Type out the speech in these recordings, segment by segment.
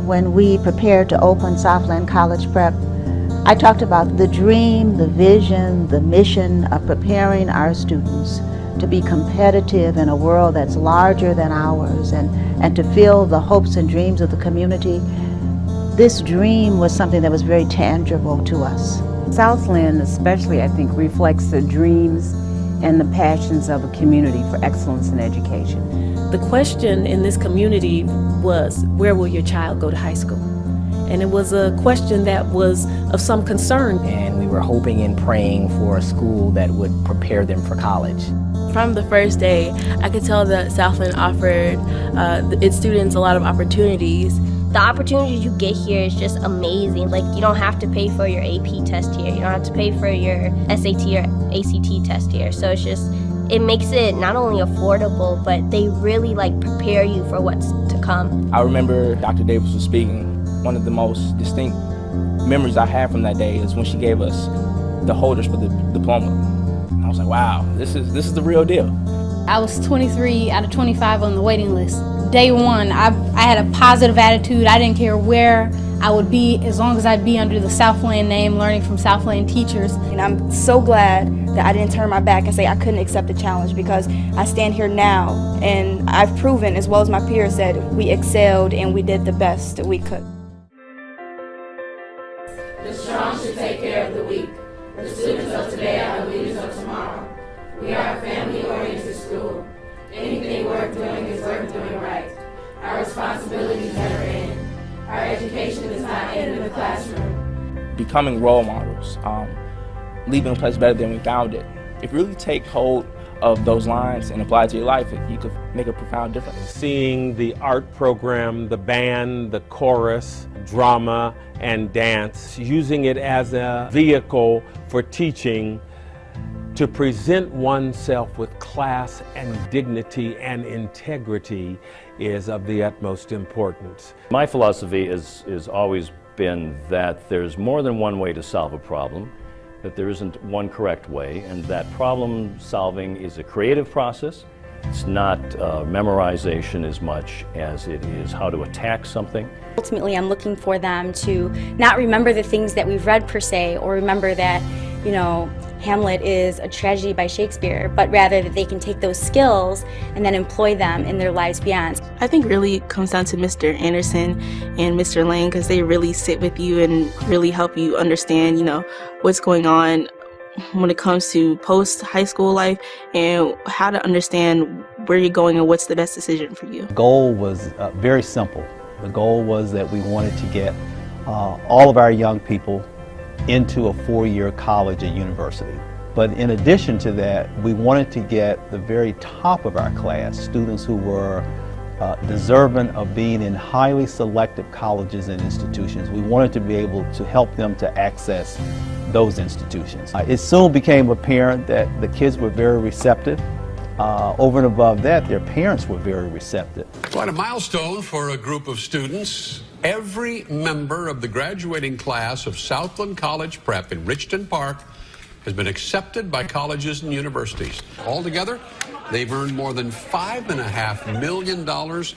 when we prepared to open Southland College Prep, I talked about the dream, the vision, the mission of preparing our students to be competitive in a world that's larger than ours and to fill the hopes and dreams of the community. This dream was something that was very tangible to us. Southland especially, I think, reflects the dreams and the passions of a community for excellence in education. The question in this community was, where will your child go to high school? And it was a question that was of some concern. And we were hoping and praying for a school that would prepare them for college. From the first day, I could tell that Southland offered its students a lot of opportunities. The opportunities you get here is just amazing. Like, you don't have to pay for your AP test here. You don't have to pay for your SAT or ACT test here. So it makes it not only affordable, but they really prepare you for what's to come. I remember Dr. Davis was speaking. One of the most distinct memories I have from that day is when she gave us the holders for the diploma. And I was like, wow, this is the real deal. I was 23 out of 25 on the waiting list. Day one, I had a positive attitude. I didn't care where I would be as long as I'd be under the Southland name, learning from Southland teachers. And I'm so glad that I didn't turn my back and say I couldn't accept the challenge, because I stand here now and I've proven, as well as my peers, that we excelled and we did the best that we could. The strong should take care of the weak. The students of today are the leaders of tomorrow. We are a family-oriented school. Anything worth doing is worth doing right. Our responsibilities never end. Our education does not end in the classroom. Becoming role models, leaving a place better than we found it. If you really take hold of those lines and apply it to your life, you could make a profound difference. Seeing the art program, the band, the chorus, drama, and dance, using it as a vehicle for teaching to present oneself with class and dignity and integrity is of the utmost importance. My philosophy has always been that there's more than one way to solve a problem, that there isn't one correct way, and that problem solving is a creative process. It's not memorization as much as it is how to attack something. Ultimately, I'm looking for them to not remember the things that we've read per se, or remember that, Hamlet is a tragedy by Shakespeare, but rather that they can take those skills and then employ them in their lives beyond. I think really it comes down to Mr. Anderson and Mr. Lang, because they really sit with you and really help you understand, what's going on when it comes to post-high school life and how to understand where you're going and what's the best decision for you. The goal was very simple. The goal was that we wanted to get all of our young people into a four-year college and university. But in addition to that, we wanted to get the very top of our class, students who were deserving of being in highly selective colleges and institutions. We wanted to be able to help them to access those institutions. It soon became apparent that the kids were very receptive. Over and above that, their parents were very receptive. Quite a milestone for a group of students. Every member of the graduating class of Southland College Prep in Richton Park has been accepted by colleges and universities. Altogether, they've earned more than $5.5 million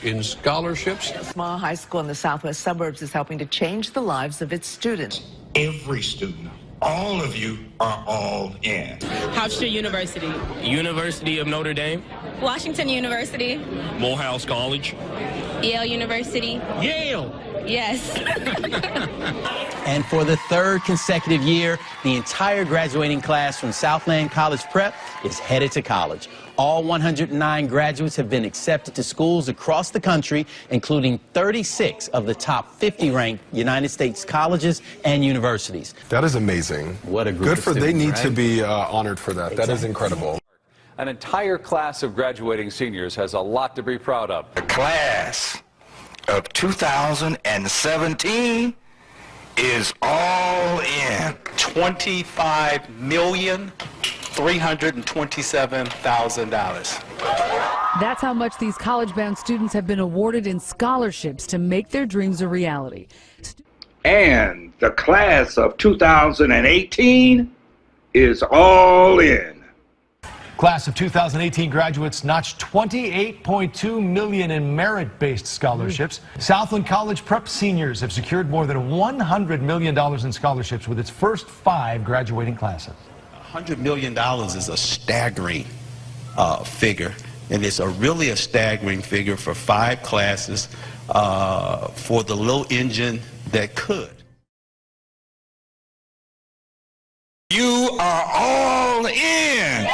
in scholarships. A small high school in the southwest suburbs is helping to change the lives of its students. Every student, all of you are all in. Hofstra University. University of Notre Dame. Washington University. Morehouse College. Yale University. Yale! Yes. And for the third consecutive year, the entire graduating class from Southland College Prep is headed to college. All 109 graduates have been accepted to schools across the country, including 36 of the top 50 ranked United States colleges and universities. That is amazing. What a group Good of for, students, they need right? to be honored for that. Exactly. That is incredible. An entire class of graduating seniors has a lot to be proud of. The class of 2017 is all in. $25,327,000. That's how much these college-bound students have been awarded in scholarships to make their dreams a reality. And the class of 2018 is all in. Class of 2018 graduates notched $28.2 million in merit-based scholarships. Southland College Prep seniors have secured more than $100 million in scholarships with its first 5 graduating classes. $100 million is a staggering figure, and it's really a staggering figure for 5 classes for the little engine that could. You are all in.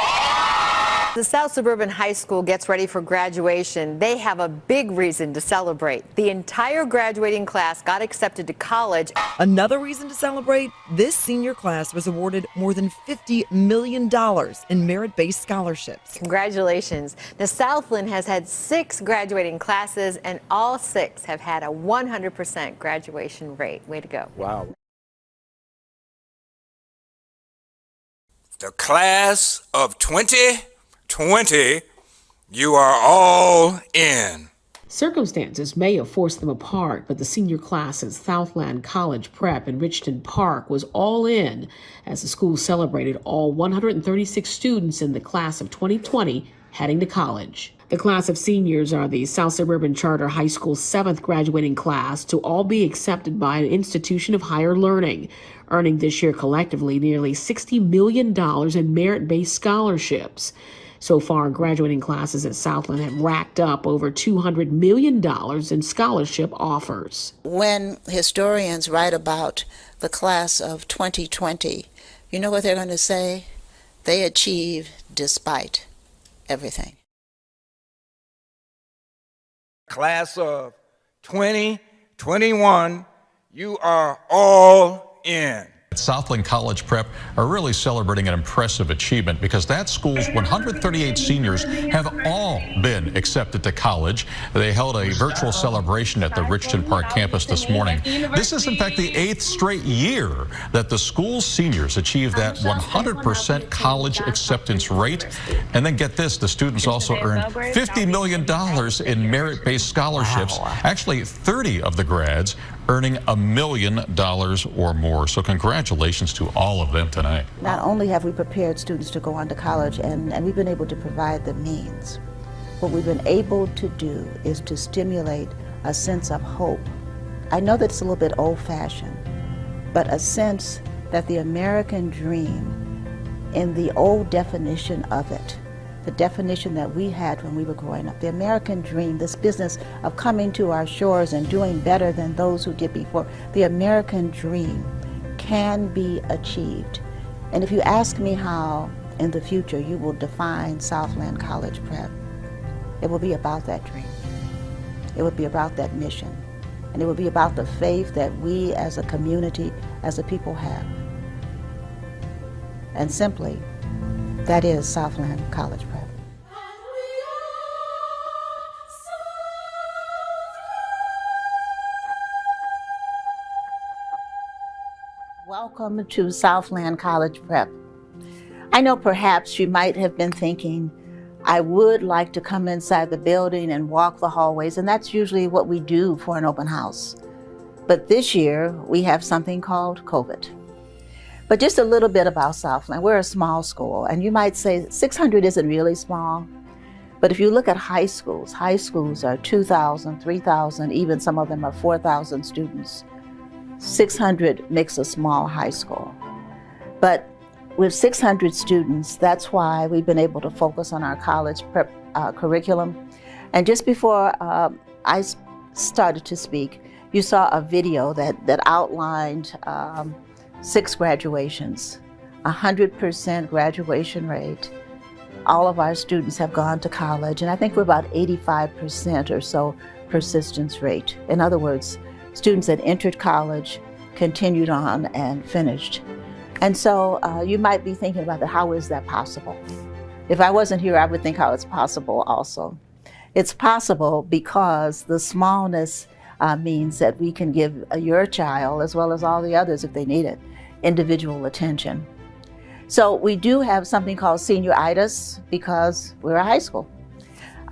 The South Suburban High School gets ready for graduation. They have a big reason to celebrate. The entire graduating class got accepted to college. Another reason to celebrate, this senior class was awarded more than $50 million in merit-based scholarships. Congratulations. Now, Southland has had 6 graduating classes, and all 6 have had a 100% graduation rate. Way to go. Wow. The class of 2020, you are all in. Circumstances may have forced them apart, but the senior class at Southland College Prep in Richton Park was all in as the school celebrated all 136 students in the class of 2020 heading to college. The class of seniors are the South Suburban Charter High School's 7th graduating class to all be accepted by an institution of higher learning, earning this year collectively nearly $60 million in merit-based scholarships. So far, graduating classes at Southland have racked up over $200 million in scholarship offers. When historians write about the class of 2020, you know what they're going to say? They achieved despite everything. Class of 2021, you are all in. Southland College Prep are really celebrating an impressive achievement because that school's 138 seniors have all been accepted to college. They held a virtual celebration at the Richton Park campus this morning. This is in fact the 8th straight year that the school's seniors achieved that 100% college acceptance rate. And then get this, the students also earned $50 million in merit-based scholarships. Actually, 30 of the grads earning $1 million or more. So congratulations to all of them tonight. Not only have we prepared students to go on to college, and we've been able to provide the means, what we've been able to do is to stimulate a sense of hope. I know that it's a little bit old-fashioned, but a sense that the American dream, in the old definition of it, the definition that we had when we were growing up, the American dream, this business of coming to our shores and doing better than those who did before, the American dream can be achieved. And if you ask me how in the future you will define Southland College Prep, it will be about that dream. It will be about that mission. And it will be about the faith that we as a community, as a people have. And simply, that is Southland College Prep. Welcome to Southland College Prep. I know perhaps you might have been thinking, I would like to come inside the building and walk the hallways, and that's usually what we do for an open house. But this year, we have something called COVID. But just a little bit about Southland. We're a small school, and you might say 600 isn't really small. But if you look at high schools are 2,000, 3,000, even some of them are 4,000 students. 600 makes a small high school. But with 600 students, that's why we've been able to focus on our college prep curriculum. And just before I started to speak, you saw a video that outlined 6 graduations, 100% graduation rate. All of our students have gone to college, and I think we're about 85% or so persistence rate. In other words, students that entered college, continued on, and finished. And so you might be thinking about that, how is that possible? If I wasn't here, I would think how it's possible also. It's possible because the smallness means that we can give your child, as well as all the others if they need it, individual attention. So we do have something called senioritis because we're a high school.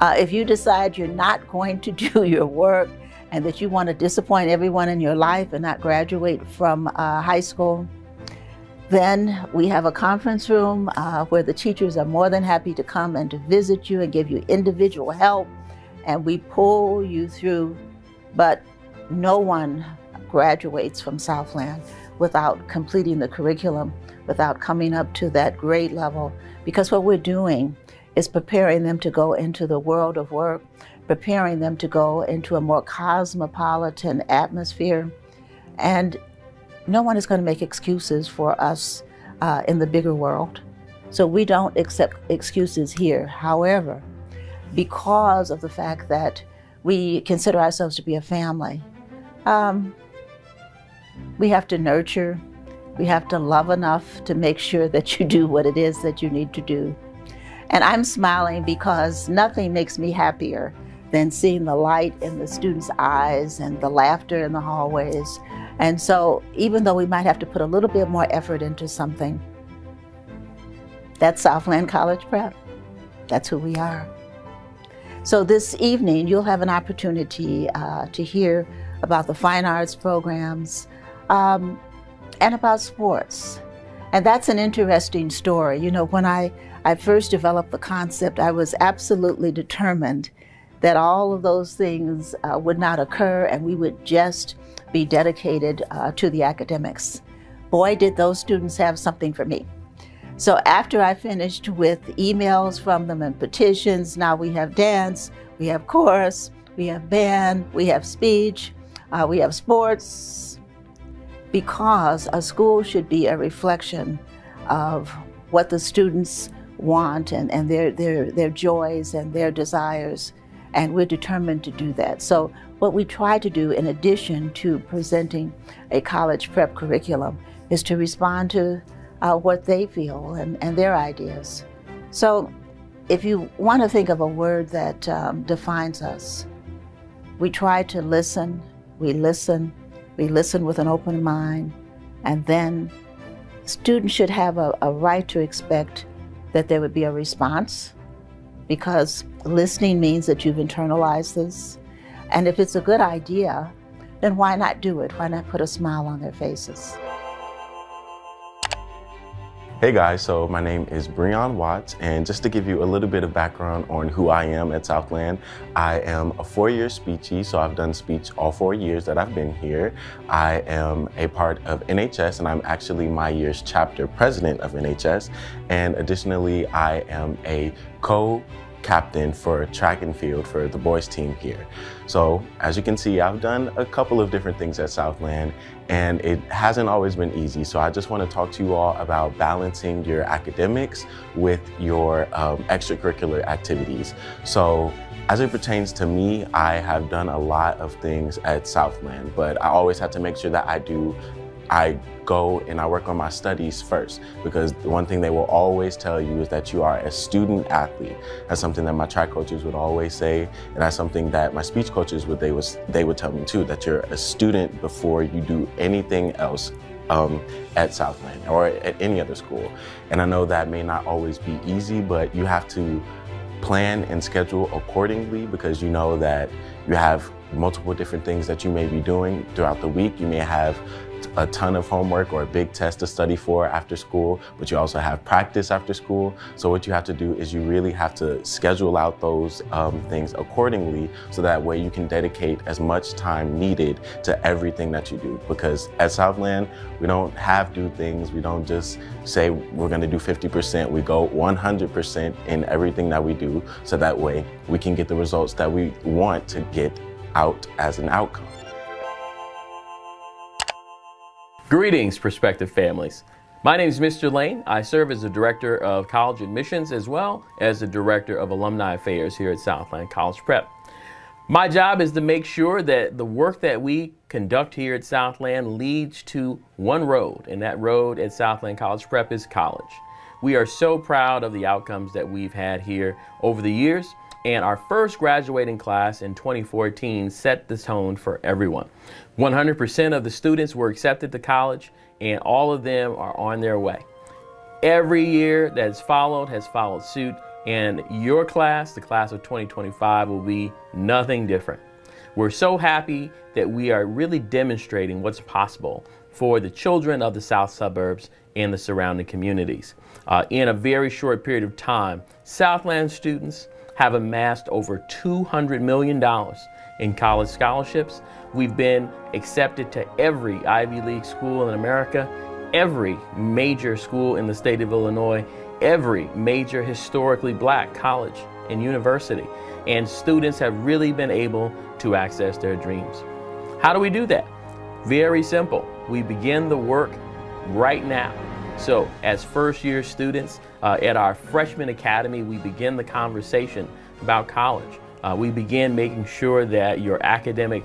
If you decide you're not going to do your work and that you want to disappoint everyone in your life and not graduate from high school, Then we have a conference room where the teachers are more than happy to come and to visit you and give you individual help, and we pull you through. But no one graduates from Southland without completing the curriculum, without coming up to that grade level, because what we're doing is preparing them to go into the world of work, preparing them to go into a more cosmopolitan atmosphere. And no one is going to make excuses for us in the bigger world. So we don't accept excuses here. However, because of the fact that we consider ourselves to be a family, we have to nurture, we have to love enough to make sure that you do what it is that you need to do. And I'm smiling because nothing makes me happier than seeing the light in the students' eyes and the laughter in the hallways. And so even though we might have to put a little bit more effort into something, that's Southland College Prep. That's who we are. So this evening, you'll have an opportunity to hear about the fine arts programs and about sports. And that's an interesting story. You know, when I first developed the concept, I was absolutely determined that all of those things would not occur and we would just be dedicated to the academics. Boy, did those students have something for me. So after I finished with emails from them and petitions, now we have dance, we have chorus, we have band, we have speech, we have sports, because a school should be a reflection of what the students want and their joys and their desires, and we're determined to do that. So what we try to do, in addition to presenting a college prep curriculum, is to respond to what they feel and their ideas. So if you want to think of a word that defines us, we try to listen, we listen with an open mind, and then students should have a right to expect that there would be a response, because listening means that you've internalized this. And if it's a good idea, then why not do it? Why not put a smile on their faces? Hey guys, so my name is Breon Watts, and just to give you a little bit of background on who I am at Southland, I am a 4-year speechie, so I've done speech all 4 years that I've been here. I am a part of NHS, and I'm actually my year's chapter president of NHS, and additionally, I am a co-captain for track and field for the boys team here. So as you can see, I've done a couple of different things at Southland, and it hasn't always been easy. So I just want to talk to you all about balancing your academics with your extracurricular activities. So as it pertains to me, I have done a lot of things at Southland, but I always have to make sure that I go and I work on my studies first, because the one thing they will always tell you is that you are a student athlete. That's something that my track coaches would always say, and that's something that my speech coaches they would tell me too, that you're a student before you do anything else at Southland or at any other school. And I know that may not always be easy, but you have to plan and schedule accordingly, because you know that you have multiple different things that you may be doing throughout the week. You may have a ton of homework or a big test to study for after school, but you also have practice after school. So what you have to do is you really have to schedule out those things accordingly, so that way you can dedicate as much time needed to everything that you do. Because at Southland, we don't do things, we don't just say we're gonna do 50%, we go 100% in everything that we do, so that way we can get the results that we want to get out as an outcome. Greetings, prospective families. My name is Mr. Lane. I serve as the Director of College Admissions as well as the Director of Alumni Affairs here at Southland College Prep. My job is to make sure that the work that we conduct here at Southland leads to one road, and that road at Southland College Prep is college. We are so proud of the outcomes that we've had here over the years, and our first graduating class in 2014 set the tone for everyone. 100% of the students were accepted to college, and all of them are on their way. Every year that's followed has followed suit, and your class, the class of 2025, will be nothing different. We're so happy that we are really demonstrating what's possible for the children of the south suburbs and the surrounding communities. In a very short period of time, Southland students have amassed over $200 million in college scholarships. We've been accepted to every Ivy League school in America, every major school in the state of Illinois, every major historically black college and university. And students have really been able to access their dreams. How do we do that? Very simple. We begin the work right now. So as first year students at our freshman academy, we begin the conversation about college. We begin making sure that your academic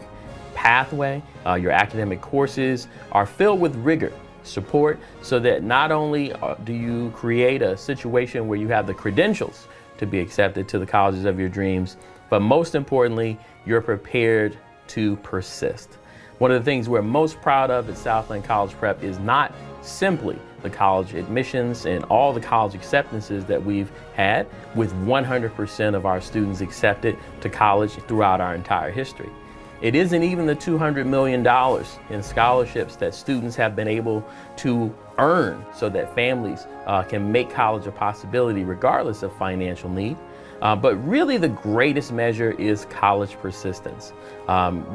pathway, your academic courses are filled with rigor, support, so that not only do you create a situation where you have the credentials to be accepted to the colleges of your dreams, but most importantly, you're prepared to persist. One of the things we're most proud of at Southland College Prep is not simply the college admissions and all the college acceptances that we've had, with 100% of our students accepted to college throughout our entire history. It isn't even the $200 million in scholarships that students have been able to earn so that families can make college a possibility regardless of financial need. But really the greatest measure is college persistence.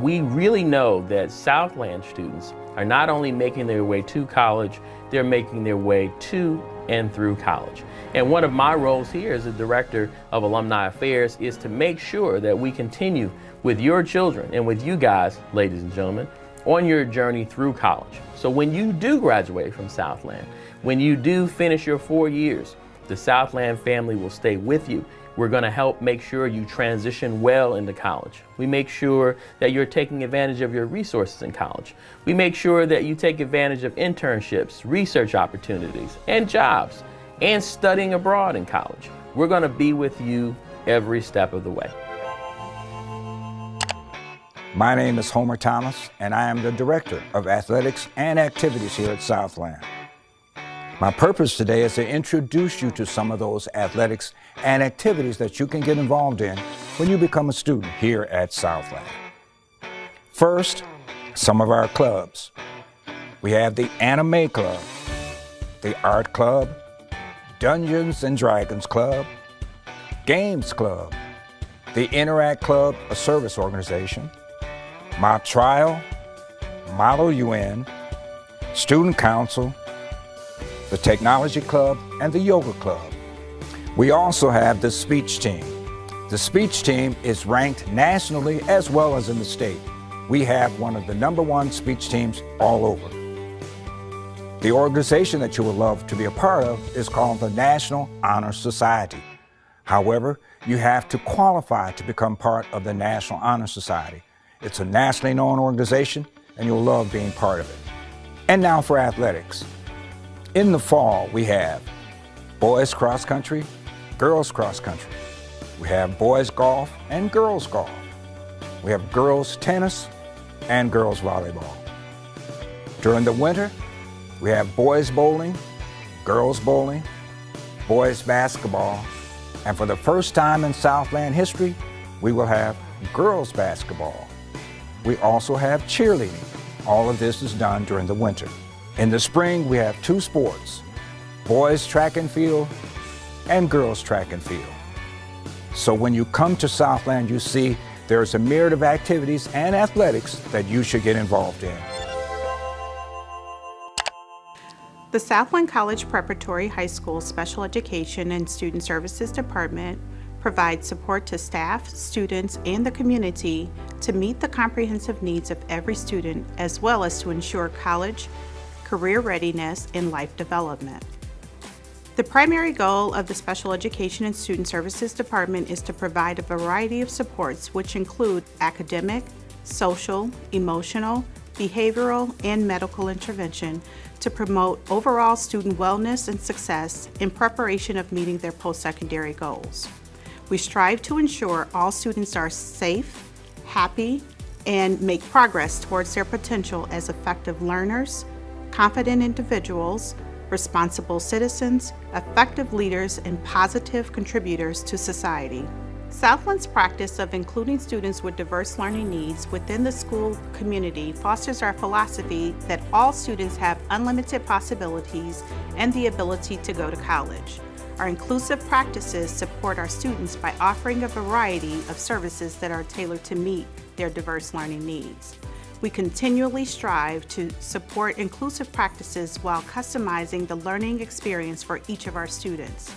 We really know that Southland students are not only making their way to college, they're making their way to and through college. And one of my roles here as the Director of Alumni Affairs is to make sure that we continue with your children and with you guys, ladies and gentlemen, on your journey through college. So when you do graduate from Southland, when you do finish your 4 years, the Southland family will stay with you. We're going to help make sure you transition well into college. We make sure that you're taking advantage of your resources in college. We make sure that you take advantage of internships, research opportunities, and jobs, and studying abroad in college. We're going to be with you every step of the way. My name is Homer Thomas, and I am the Director of Athletics and Activities here at Southland. My purpose today is to introduce you to some of those athletics and activities that you can get involved in when you become a student here at Southland. First, some of our clubs. We have the Anime Club, the Art Club, Dungeons and Dragons Club, Games Club, the Interact Club, a service organization, Mock Trial, Model UN, Student Council, the Technology Club, and the Yoga Club. We also have the Speech Team. The Speech Team is ranked nationally as well as in the state. We have one of the #1 speech teams all over. The organization that you would love to be a part of is called the National Honor Society. However, you have to qualify to become part of the National Honor Society. It's a nationally known organization, and you'll love being part of it. And now for athletics. In the fall, we have boys cross country, girls cross country. We have boys golf and girls golf. We have girls tennis and girls volleyball. During the winter, we have boys bowling, girls bowling, boys basketball, and for the first time in Southland history, we will have girls basketball. We also have cheerleading. All of this is done during the winter. In the spring, we have 2 sports, boys track and field and girls track and field. So when you come to Southland, you see there's a myriad of activities and athletics that you should get involved in. The Southland College Preparatory High School Special Education and Student Services Department provides support to staff, students, and the community to meet the comprehensive needs of every student, as well as to ensure college, career readiness, and life development. The primary goal of the Special Education and Student Services Department is to provide a variety of supports, which include academic, social, emotional, behavioral, and medical intervention to promote overall student wellness and success in preparation of meeting their post-secondary goals. We strive to ensure all students are safe, happy, and make progress towards their potential as effective learners, confident individuals, responsible citizens, effective leaders, and positive contributors to society. Southland's practice of including students with diverse learning needs within the school community fosters our philosophy that all students have unlimited possibilities and the ability to go to college. Our inclusive practices support our students by offering a variety of services that are tailored to meet their diverse learning needs. We continually strive to support inclusive practices while customizing the learning experience for each of our students.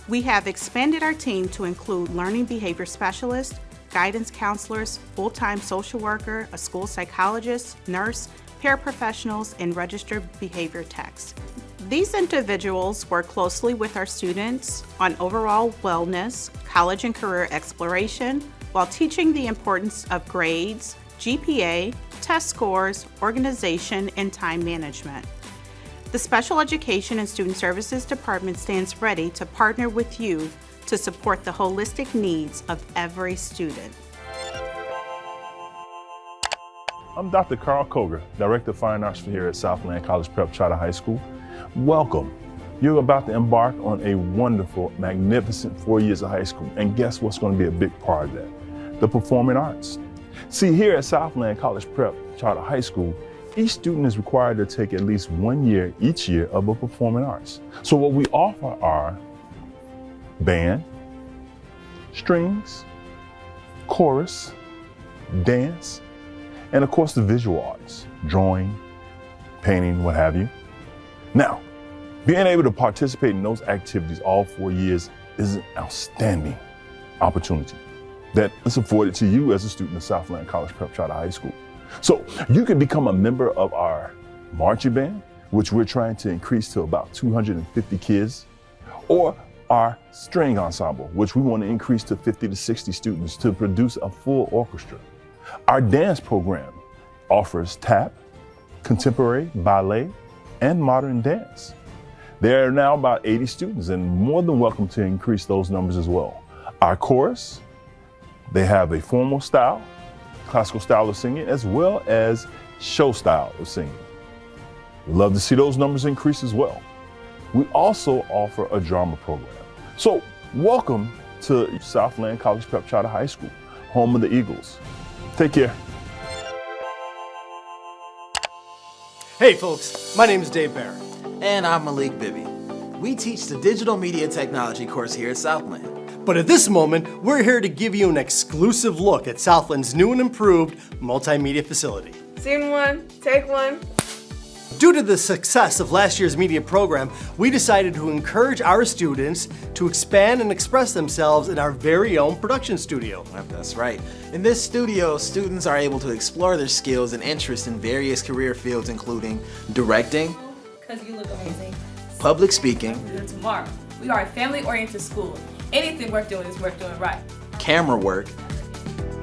We have expanded our team to include learning behavior specialists, guidance counselors, full-time social worker, a school psychologist, nurse, paraprofessionals, and registered behavior techs. These individuals work closely with our students on overall wellness, college and career exploration, while teaching the importance of grades, GPA, test scores, organization, and time management. The Special Education and Student Services Department stands ready to partner with you to support the holistic needs of every student. I'm Dr. Carl Koger, Director of Fine Arts here at Southland College Prep Charter High School. Welcome. You're about to embark on a wonderful, magnificent 4 years of high school. And guess what's going to be a big part of that? The performing arts. See, here at Southland College Prep Charter High School, each student is required to take at least 1 year each year of a performing arts. So what we offer are band, strings, chorus, dance, and of course the visual arts, drawing, painting, what have you. Now, being able to participate in those activities all 4 years is an outstanding opportunity that is afforded to you as a student of Southland College Prep Charter High School. So you can become a member of our marching band, which we're trying to increase to about 250 kids, or our string ensemble, which we want to increase to 50 to 60 students to produce a full orchestra. Our dance program offers tap, contemporary, ballet, and modern dance. There are now about 80 students and more than welcome to increase those numbers as well. Our chorus, they have a formal style, classical style of singing, as well as show style of singing. We'd love to see those numbers increase as well. We also offer a drama program. So welcome to Southland College Prep Charter High School, home of the Eagles. Take care. Hey folks, my name is Dave Barrett. And I'm Malik Bibby. We teach the Digital Media Technology course here at Southland. But at this moment, we're here to give you an exclusive look at Southland's new and improved multimedia facility. Scene one, take one. Due to the success of last year's media program, we decided to encourage our students to expand and express themselves in our very own production studio. That's right. In this studio, students are able to explore their skills and interests in various career fields, including directing, because you look amazing, public speaking, tomorrow. We are a family-oriented school. Anything worth doing is worth doing right. camera work,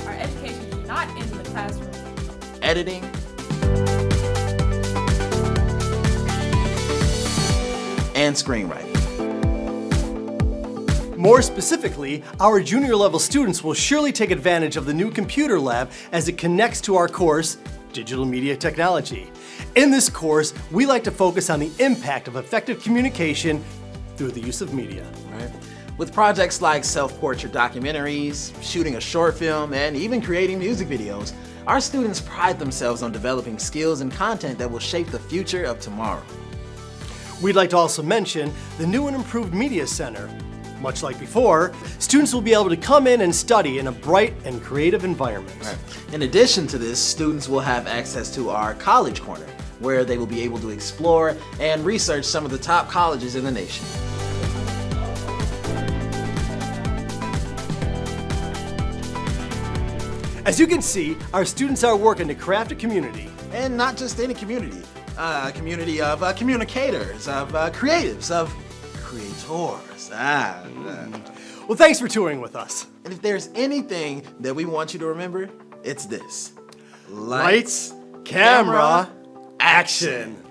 Our education is not in the classroom. editing, and screenwriting. More specifically, our junior level students will surely take advantage of the new computer lab as it connects to our course, Digital Media Technology. In this course, we like to focus on the impact of effective communication through the use of media. Right. With projects like self-portrait documentaries, shooting a short film, and even creating music videos, our students pride themselves on developing skills and content that will shape the future of tomorrow. We'd like to also mention the new and improved Media Center. Much like before, students will be able to come in and study in a bright and creative environment. Right. In addition to this, students will have access to our College Corner, where they will be able to explore and research some of the top colleges in the nation. As you can see, our students are working to craft a community. And not just any community, a community of communicators, of creatives, of creators. Well, thanks for touring with us. And if there's anything that we want you to remember, it's this. Lights, camera, action.